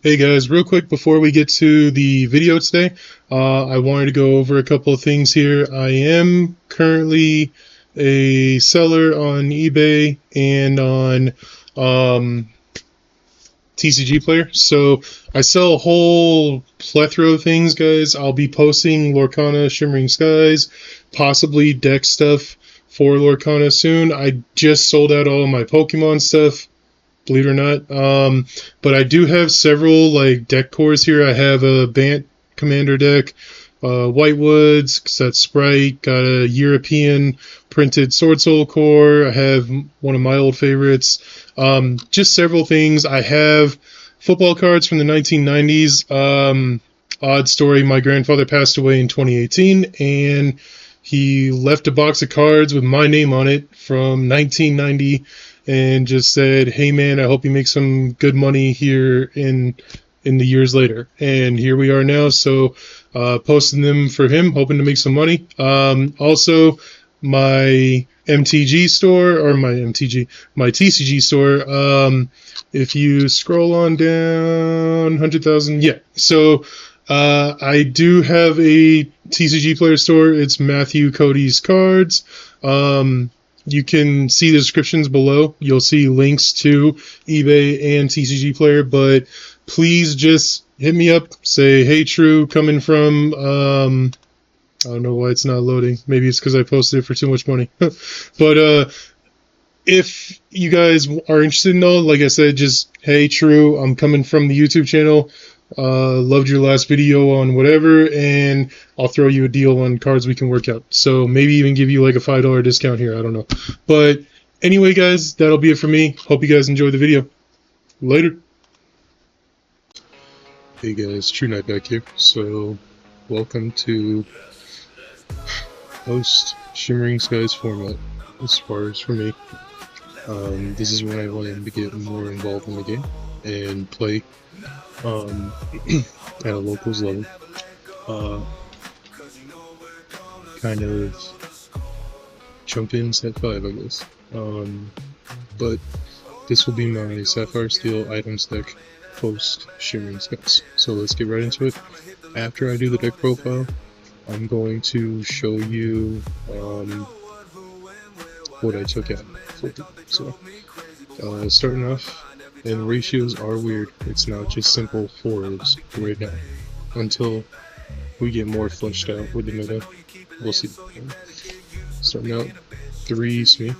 Hey guys, real quick before we get to the video today, I wanted to go over a couple of things here. I am currently a seller on eBay and on TcgPlayer, so I sell a whole plethora of things, guys. I'll be posting Lorcana Shimmering Skies, possibly deck stuff for Lorcana soon. I just sold out all of my Pokemon stuff, believe it or not. But I do have several like deck cores here. I have a Bant Commander deck, Whitewoods, that's Sprite, got a European printed Sword Soul core. I have one of my old favorites. Just several things. I have football cards from the 1990s. Odd story, my grandfather passed away in 2018, and he left a box of cards with my name on it from 1990 and just said, hey man, I hope you make some good money here in the years later. And here we are now, so posting them for him, hoping to make some money. Also, my MTG store, or my TCG store, if you scroll on down, 100,000, yeah. So I do have a TcgPlayer Store. It's MatthewCodysCards. You can see the descriptions below. You'll see links to eBay and TcgPlayer, but please just hit me up. Say, hey, True, coming from, I don't know why it's not loading. Maybe it's because I posted it for too much money. But if you guys are interested in all, like I said, just, hey, True, I'm coming from the YouTube channel. Loved your last video on whatever, and I'll throw you a deal on cards we can work out. So maybe even give you like a $5 discount here. I don't know. But anyway, guys, that'll be it for me. Hope you guys enjoy the video. Later. Hey guys, True Knight back here. So welcome to post Shimmering Skies format as far as for me. This is when I wanted to get more involved in the game and play at a locals level. Kind of jump in set 5, I guess. But this will be my Sapphire Steel items deck post Shimmering Skies. So let's get right into it. After I do the deck profile, I'm going to show you what I took out. So starting off, and ratios are weird. It's not just simple fours right now. Until we get more fleshed out with the meta, we'll see. Starting out, 3 Smee,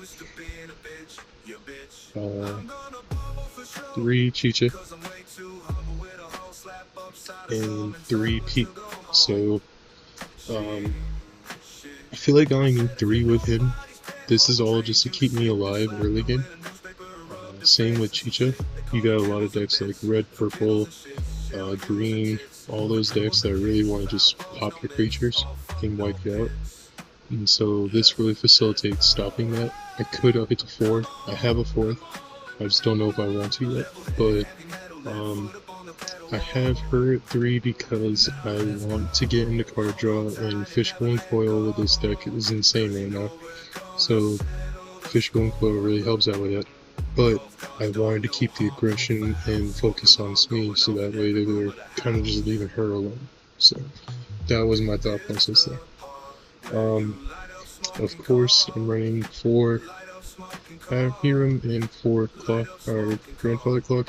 3 Chicha, and 3 Pete. So, I feel like I only need 3 with him. This is all just to keep me alive early game. Same with Chicha. You got a lot of decks like red, purple, green, all those decks that really want to just pop your creatures and wipe you out. And so this really facilitates stopping that. I could up it to 4. I have a 4th. I just don't know if I want to yet. But I have her at 3 because I want to get into card draw, and Fishbowl and Coil with this deck is insane right now. So Fishbowl and Coil really helps out with that. But I wanted to keep the aggression and focus on Smee, so that way they were kind of just leaving her alone. So that was my thought process there. Of course, I'm running 4 Hiram and 4 Clock, or Grandfather Clock.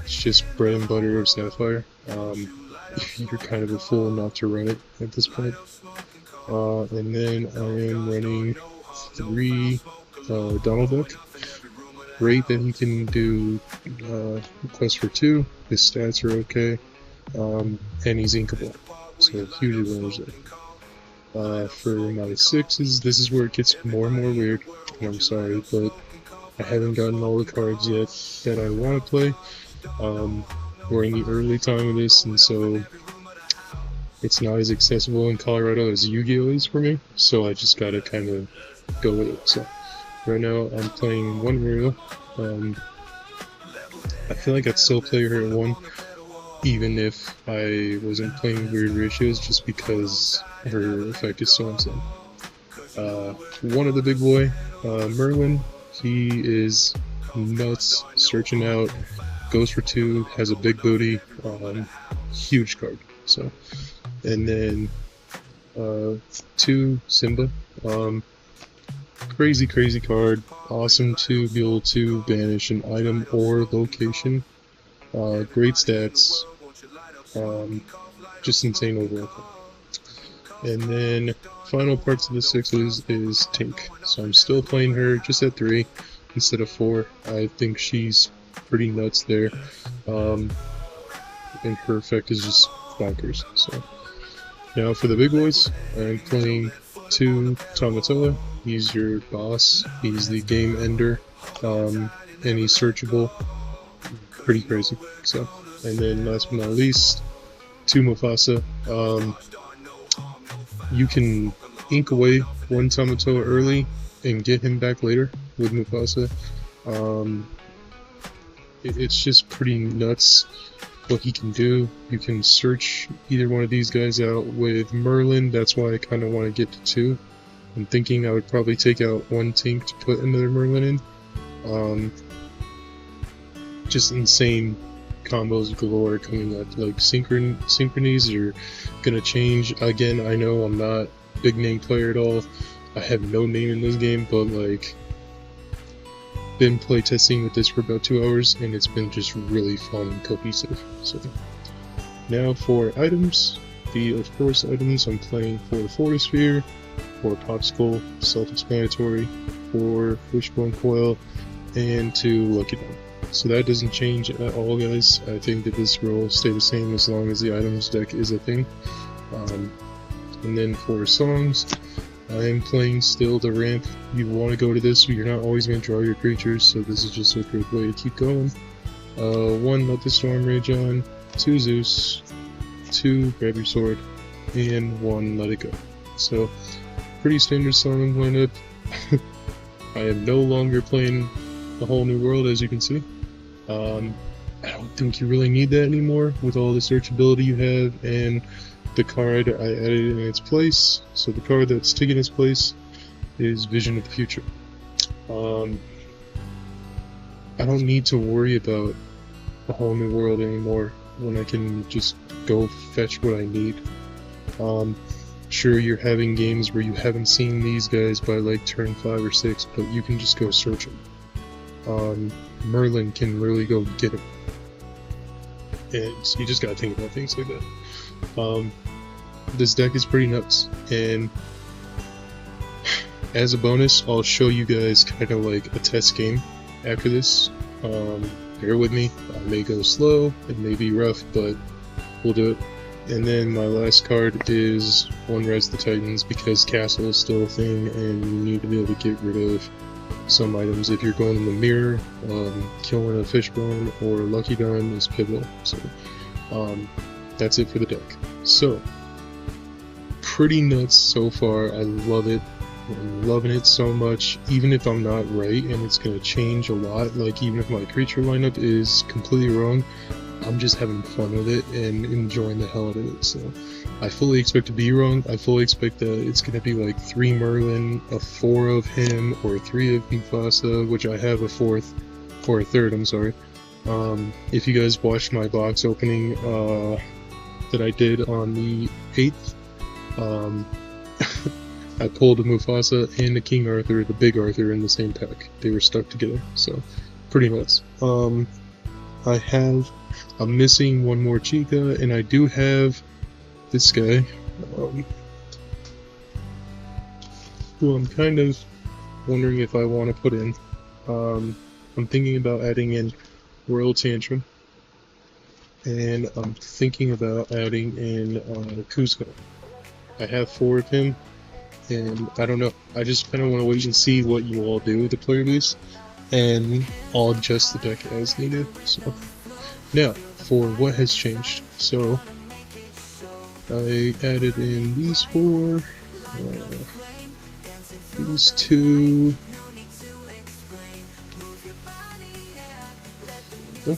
It's just bread and butter of Sapphire. You're kind of a fool not to run it at this point. And then I am running 3 Donald Duck. Great that he can do Quest for 2, his stats are okay, and he's inkable, so huge advantage there. For my 6s, this is where it gets more and more weird, and I'm sorry, but I haven't gotten all the cards yet that I want to play. We're in the early time of this, and so it's not as accessible in Colorado as Yu-Gi-Oh! Is for me, so I just gotta kind of go with it. So right now I'm playing 1 Muriel. I feel like I'd still play her at 1, even if I wasn't playing weird ratios, just because her effect is so insane. One of the big boy, Merlin, he is nuts, searching out goes for 2, has a big booty, huge card. So, and then 2 Simba, crazy card, awesome to be able to banish an item or location, great stats, just insane overall. And then final parts of the 6s is Tink. So I'm still playing her just at 3 instead of 4. I think she's pretty nuts there. And her effect is just bonkers. So now for the big boys, I'm playing 2 Tamatoa. He's your boss. He's the game ender. And he's searchable. Pretty crazy. So, and then last but not least, 2 Mufasa. You can ink away 1 Tamatoa early and get him back later with Mufasa. It's just pretty nuts what he can do. You can search either one of these guys out with Merlin. That's why I kind of want to get to 2. I'm thinking I would probably take out 1 Tink to put another Merlin in. Just insane combos galore coming up. Like synchronies are gonna change again. I know I'm not a big name player at all. I have no name in this game, but like been playtesting with this for about 2 hours and it's been just really fun and cohesive. So now for items, of course items I'm playing for Photosphere, for Popsicle, self-explanatory, for Wishbone Coil, and 2 Lucky Dog. So that doesn't change at all, guys. I think that this will stay the same as long as the items deck is a thing. And then for songs, I am playing still the ramp. You want to go to this, but you're not always going to draw your creatures, so this is just a great way to keep going. 1 Let the Storm Rage On, 2 Zeus, 2 Grab Your Sword, and 1 Let It Go. So, pretty standard song lineup. I am no longer playing A Whole New World, as you can see. I don't think you really need that anymore with all the searchability you have and the card I added in its place. So the card that's taking its place is Vision of the Future. I don't need to worry about A Whole New World anymore when I can just go fetch what I need. Sure, you're having games where you haven't seen these guys by like turn 5 or 6, but you can just go search them. Merlin can really go get him. And so you just gotta think about things like that. This deck is pretty nuts, and as a bonus, I'll show you guys kind of like a test game after this. Bear with me, I may go slow, it may be rough, but we'll do it. And then my last card is 1 Res the Titans, because Castle is still a thing, and you need to be able to get rid of some items. If you're going in the mirror, killing a Fishbone or Lucky Dawn is pivotal. So that's it for the deck. So pretty nuts so far. I love it. I'm loving it so much. Even if I'm not right and it's gonna change a lot, like even if my creature lineup is completely wrong, I'm just having fun with it and enjoying the hell out of it. So I fully expect to be wrong. I fully expect that it's going to be like 3 Merlin, a 4 of him, or 3 of Mufasa, which I have a 4th, or a 3rd, I'm sorry. If you guys watched my box opening that I did on the 8th, I pulled a Mufasa and a King Arthur, the big Arthur, in the same pack. They were stuck together, so pretty nuts. I'm missing 1 more Chica, and I do have this guy, who I'm kind of wondering if I want to put in. I'm thinking about adding in Royal Tantrum, and I'm thinking about adding in Cusco. I have 4 of him, and I don't know, I just kind of want to wait and see what you all do with the player base, and I'll adjust the deck as needed. So now, for what has changed. So I added in these 4, these 2, oh,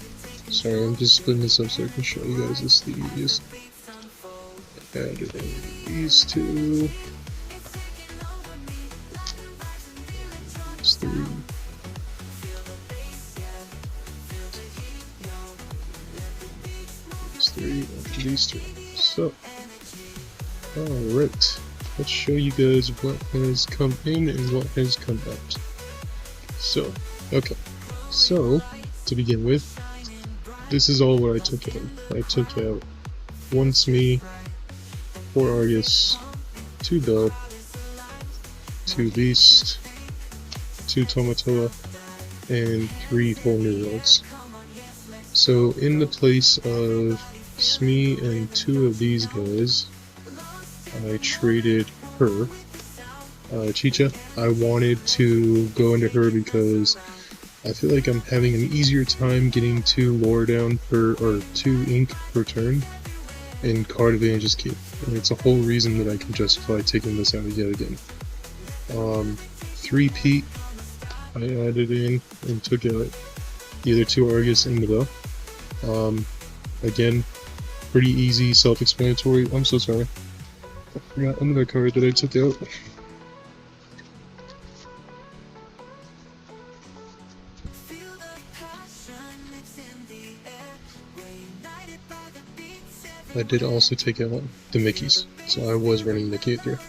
sorry, I'm just splitting this up so I can show you guys this the easiest. Added in these 2, these 3, these two. So, alright, let's show you guys what has come in and what has come out. So, okay, so to begin with, this is all what I took out. I took out 1 Smee, 4 Argus, 2 Bell, 2 Beast, 2 Tomatoa, and 3 full New Worlds. So in the place of Smee and 2 of these guys, I traded her, Chicha. I wanted to go into her because I feel like I'm having an easier time getting 2 lore down per, or 2 ink per turn, and card advantage is key. And it's a whole reason that I can justify taking this out yet again. 3 Pete, I added in and took out either 2 Argus and the Bell. Again, pretty easy, self-explanatory. I'm so sorry. I forgot another card that I took out. I did also take out the Mickeys, so I was running Mickey through.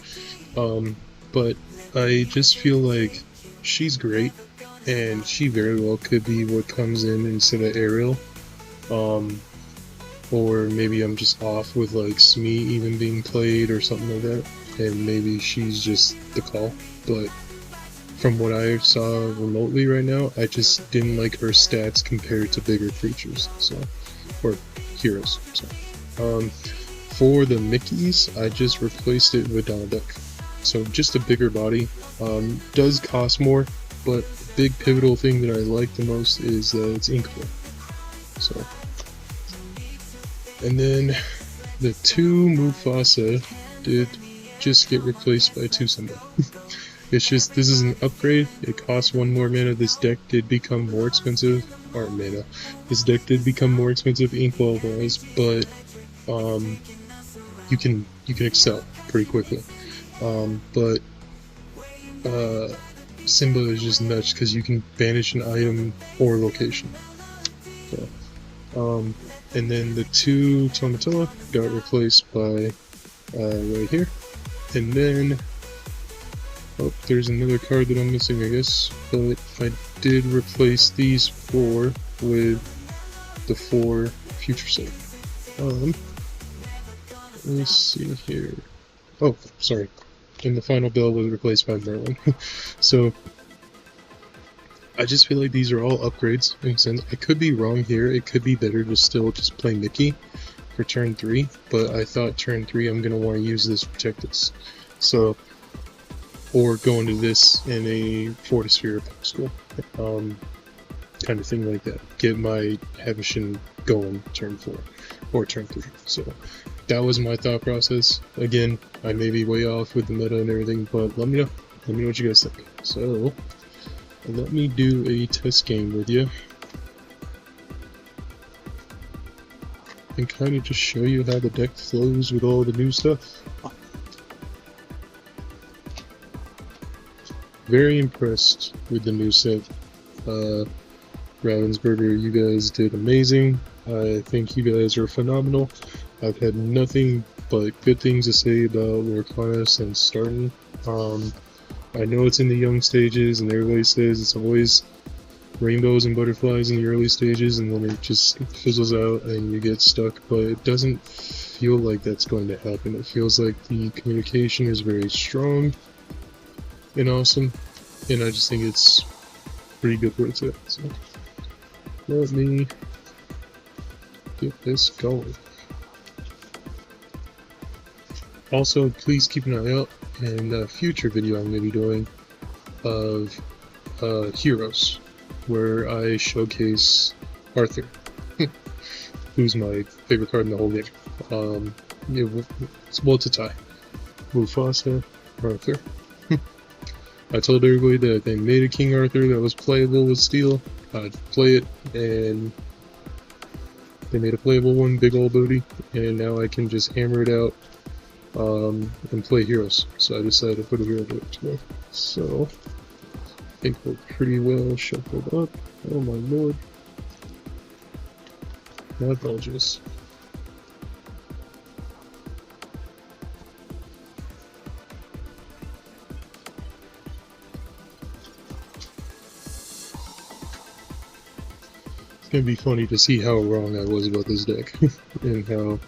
But I just feel like she's great, and she very well could be what comes in instead of Ariel. Or maybe I'm just off with like Smee even being played or something like that, and maybe she's just the call. But from what I saw remotely right now, I just didn't like her stats compared to bigger creatures, so, or heroes. So, for the Mickeys, I just replaced it with Donald Duck. So just a bigger body, does cost more, but the big pivotal thing that I like the most is that it's inkable. So, and then the 2 Mufasa did just get replaced by 2 Simba. It's just, this is an upgrade, it costs 1 more mana, this deck did become more expensive, or mana, this deck did become more expensive ink-wise, but you can excel pretty quickly. But Simba is just nuts because you can banish an item or location. So, and then the 2 Tomatoa got replaced by right here. And then, oh, there's another card that I'm missing, I guess. But I did replace these 4 with the 4 Future Sight. Let's see here. Oh, sorry. And the final Bell was replaced by Merlin. So, I just feel like these are all upgrades. I could be wrong here. It could be better to still just play Mickey for turn 3. But I thought turn 3 I'm going to want to use this to protect this. So, or go into this in a Fortisphere school. Kind of thing like that. Get my Hevishin going turn 4 or turn 3. So that was my thought process. Again, I may be way off with the meta and everything, but let me know. Let me know what you guys think. So let me do a test game with you and kind of just show you how the deck flows with all the new stuff. Very impressed with the new set. Ravensburger, you guys did amazing. I think you guys are phenomenal. I've had nothing but good things to say about Lorcana since starting. I know it's in the young stages, and everybody says it's always rainbows and butterflies in the early stages, and then it just fizzles out and you get stuck, but it doesn't feel like that's going to happen. It feels like the communication is very strong and awesome, and I just think it's pretty good where it's at. So let me get this going. Also, please keep an eye out in a future video I'm going to be doing of Heroes, where I showcase Arthur, who's my favorite card in the whole game. Well, it's a tie. Mufasa, Arthur. I told everybody that if they made a King Arthur that was playable with Steel, I'd play it, and they made a playable one, big old booty, and now I can just hammer it out and play heroes. So I decided to put a hero to it today. So I think we're pretty well shuffled up. Oh my lord. My apologies. gonna be funny to see how wrong I was about this deck and how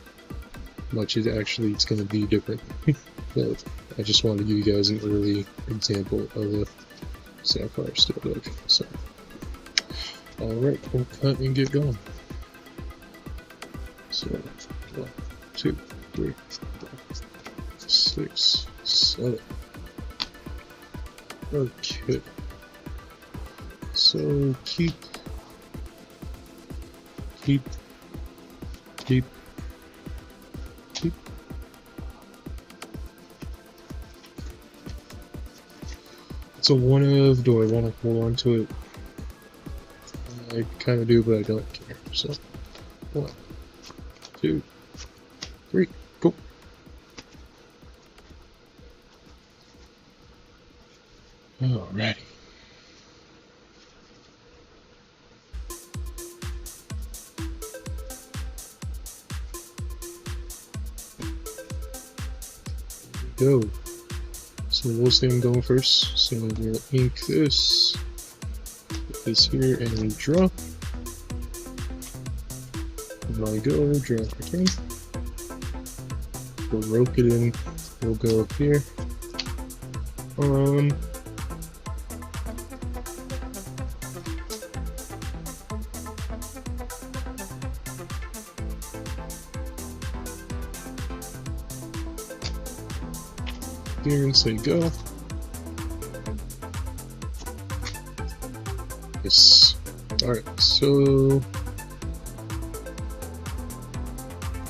much it's gonna be different. But I just wanted to give you guys an early example of a Sapphire steel deck. So, alright, we'll cut and get going. So, 1, 2, 3, 4, 6, 7. Okay. So keep. It's a one of. Do I want to hold on to it? I kind of do, but I don't care. So 1, 2, 3, go. Alrighty. Go. So we'll say I'm going first. So we'll ink this, put this here, and we draw. And I go, draw again. We'll rope it in. We'll go up here. Here and say go. Yes. Alright, so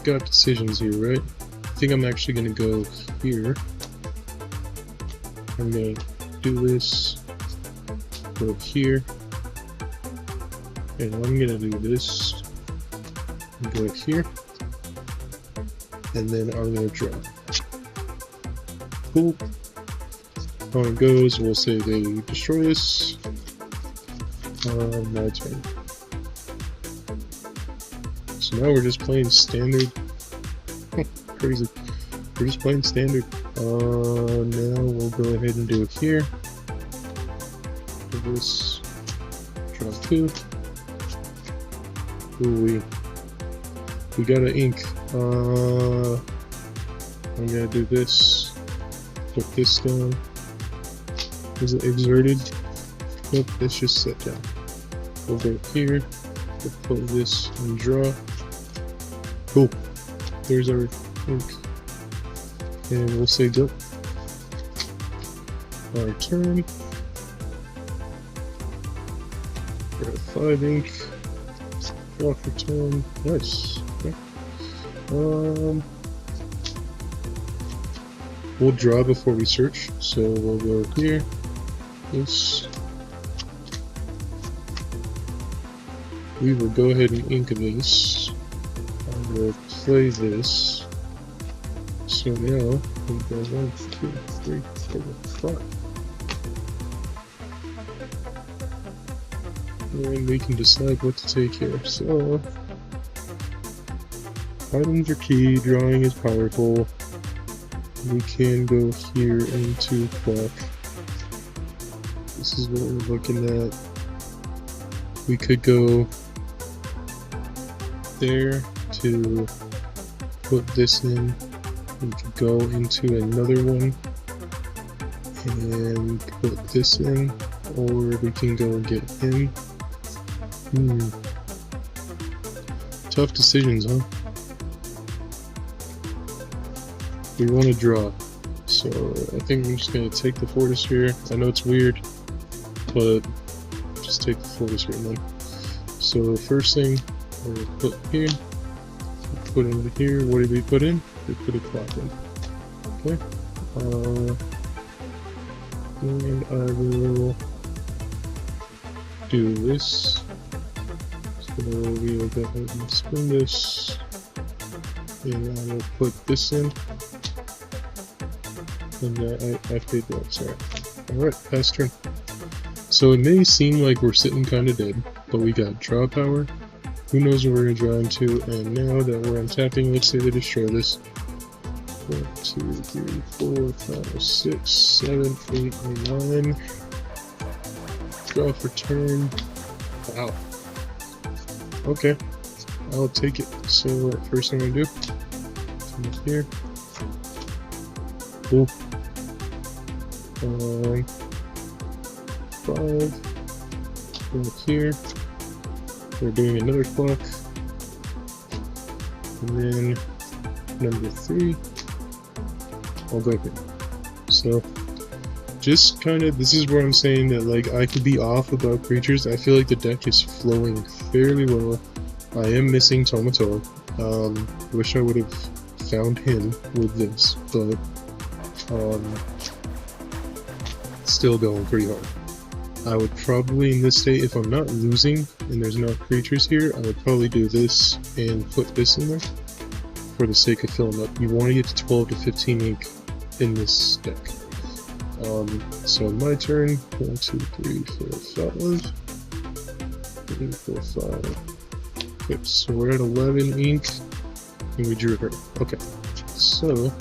got decisions here, right? I think I'm actually gonna go here. I'm gonna do this, go here, and I'm gonna do this, and go here, and then I'm gonna draw. Cool. How it goes, we'll say they destroy this. My turn. So now we're just playing standard. Crazy. We're just playing standard. Now we'll go ahead and do it here. Do this. Draw 2. Ooh, we gotta ink. I'm gonna do this. Put this down. Is it exerted? Nope, it's just set down. We'll go here. We'll put this and draw. Cool. There's our ink. And we'll say go. Our turn. We're at 5 ink. Draw for turn. Nice. Okay. We'll draw before we search, so we'll go here, this. We will go ahead and ink this. I will play this. So now, we go 1, 2, 3, 4, 5. And we can decide what to take here. So, items are key, drawing is powerful. We can go here into clock. This is what we're looking at. We could go there to put this in. We could go into another one and put this in, or we can go and get him. Tough decisions, huh? We want to draw, so I think I'm just going to take the Fortisphere. I know it's weird, but just take the Fortisphere then. So first thing, we're going to put here, put in here. What did we put in? We put a clock in. Okay. And I will do this. So we will go ahead and spin this, and I will put this in. And I paid that, sorry. Alright, pass turn. So it may seem like we're sitting kind of dead, but we got draw power. Who knows what we're going to draw into, and now that we're untapping, let's say they destroy this. 1, 2, 3, 4, 5, 6, 7, 8, 9. Draw for turn. Wow. Okay, I'll take it. So first thing I do, come up here. Cool. 5. Go up here. We're doing another clock. And then number 3. I'll go here. So just kind of, this is where I'm saying that like I could be off about creatures. I feel like the deck is flowing fairly well. I am missing Tomatoa. Wish I would have found him with this, but still going pretty hard. I would probably in this state, if I'm not losing and there's enough creatures here, I would probably do this and put this in there for the sake of filling up. You want to get to 12 to 15 ink in this deck. So my turn, 1, 2, 3, 4, 5. 3, 4, 5. Okay, so we're at 11 ink, and we drew her. Okay, so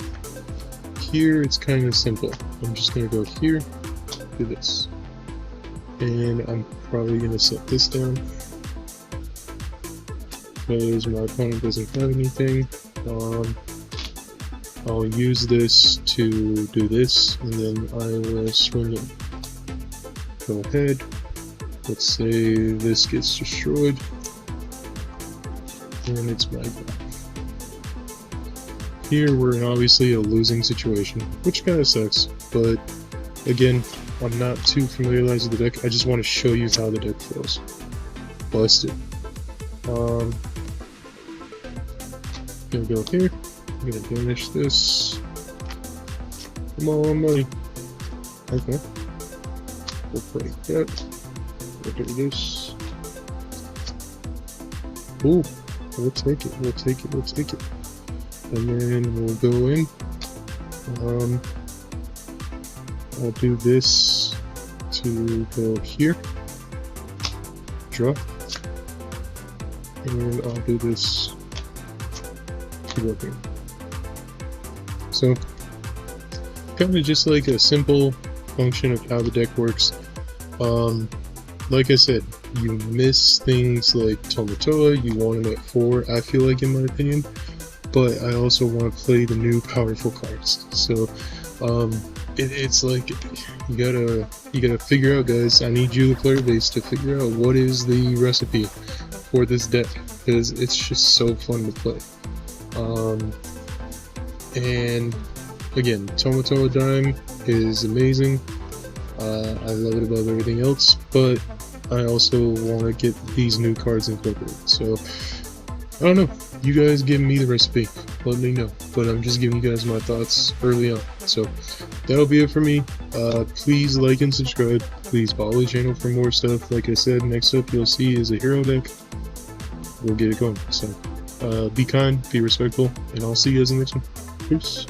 here it's kind of simple. I'm just gonna go here, do this, and I'm probably gonna set this down because my opponent doesn't have anything. I'll use this to do this, and then I will swing it. Go ahead. Let's say this gets destroyed, and it's my go. Here we're in obviously a losing situation, which kind of sucks, but again, I'm not too familiarized with the deck. I just want to show you how the deck flows. Busted. Gonna go here. I'm gonna banish this. Come on, money. Okay. We'll play that. We'll do this. Ooh, we'll take it. We'll take it. We'll take it. And then we'll go in. I'll do this to go here. Draw. And I'll do this to go here. So, kind of just like a simple function of how the deck works. Like I said, you miss things like Tomatoa, you want them at 4, I feel like, in my opinion, but I also want to play the new powerful cards. So, it's like, you gotta figure out, guys. I need you, the player base, to figure out what is the recipe for this deck, because it's just so fun to play. And again, Tomatoa Dime is amazing. I love it above everything else, but I also want to get these new cards incorporated. So, I don't know. You guys give me the recipe. Let me know. But I'm just giving you guys my thoughts early on. So, that'll be it for me. Please like and subscribe. Please follow the channel for more stuff. Like I said, next up you'll see is a hero deck. We'll get it going. So, be kind, be respectful, and I'll see you guys in the next one. Peace.